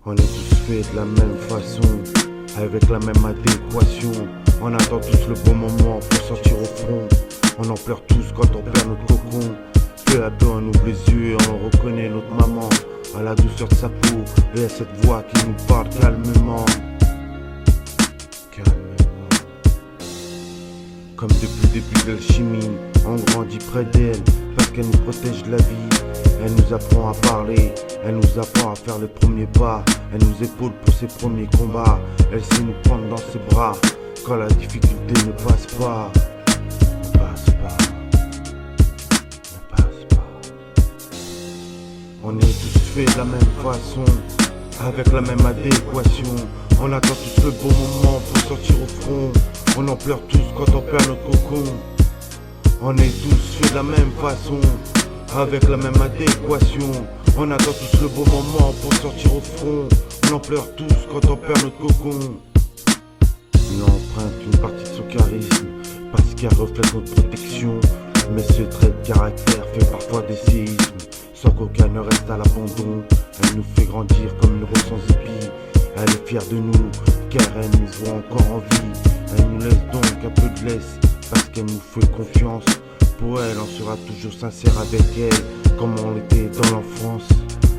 On est tous faits de la même façon, avec la même adéquation. On attend tous le bon moment pour sortir au front. On en pleure tous quand on perd notre cocon. Peu à peu on ouvre les yeux et on reconnaît notre maman, à la douceur de sa peau et à cette voix qui nous parle calmement. Comme depuis le début de l'alchimie, on grandit près d'elle parce qu'elle nous protège de la vie. Elle nous apprend à parler, elle nous apprend à faire les premiers pas. Elle nous épaule pour ses premiers combats. Elle sait nous prendre dans ses bras quand la difficulté ne passe pas. Ne passe pas. Ne passe pas. On est tous faits de la même façon, avec la même adéquation. On attend tous le bon moment pour sortir au front. On en pleure tous quand on perd notre cocon. On est tous faits de la même façon, avec la même adéquation. On attend tous le bon moment pour sortir au front. On en pleure tous quand on perd notre cocon. Il emprunte une partie de son charisme parce qu'elle reflète notre protection. Mais ce trait de caractère fait parfois des séismes, sans qu'aucun ne reste à l'abandon. Elle nous fait grandir comme une rose sans épis. Elle est fière de nous car elle nous voit encore en vie. Elle nous laisse donc un peu de laisse parce qu'elle nous fait confiance. Pour elle, on sera toujours sincère avec elle, comme on l'était dans l'enfance.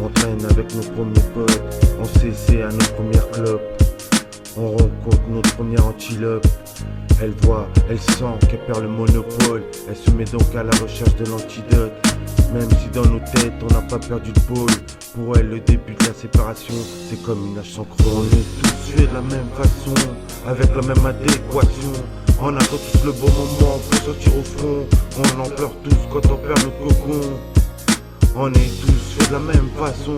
On traîne avec nos premiers potes, on s'essaie à nos premières clopes. On rencontre notre première antilope. Elle voit, elle sent qu'elle perd le monopole. Elle se met donc à la recherche de l'antidote. Même si dans nos têtes on n'a pas perdu le pôle, pour elle le début de la séparation c'est comme une hache sans creux. On est tous faits de la même façon, avec la même adéquation. On attend tous le bon moment pour sortir au front. On en pleure tous quand on perd notre cocon. On est tous faits de la même façon,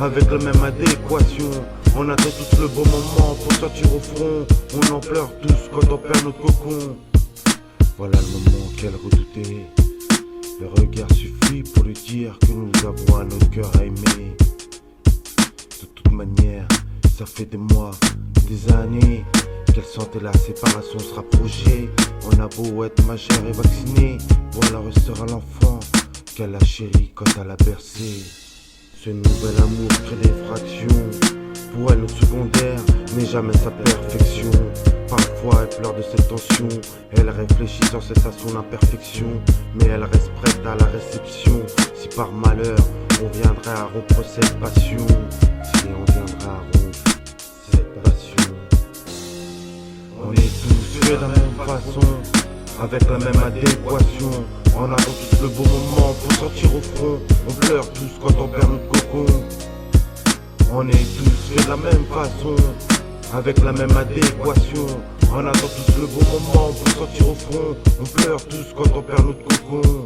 avec la même adéquation. On attend tous le bon moment pour sortir au front. On en pleure tous quand on perd notre cocon. Voilà le moment qu'elle redoutait. Le regard suffit pour lui dire que nous avons un autre cœur à aimer. De toute manière, ça fait des mois, des années qu'elle sentait la séparation se rapprocher. On a beau être majeur et vacciné, voilà restera l'enfant qu'elle a chéri quand elle a bercé. Ce nouvel amour crée des fractions. Pour elle, notre secondaire n'est jamais sa perfection. Parfois elle pleure de cette tension. Elle réfléchit sans cesse à son imperfection, mais elle reste prête à la réception. Si par malheur on viendrait à rompre cette passion, si on viendrait à rompre cette passion. On est tous faits de la même façon, avec la même adéquation. On attend tous le bon moment pour sortir au front. On pleure tous quand on perd notre cocon. On est tous faits de la même façon, avec la même adéquation. On attend tous le bon moment pour sortir au front. On pleure tous quand on perd notre cocon.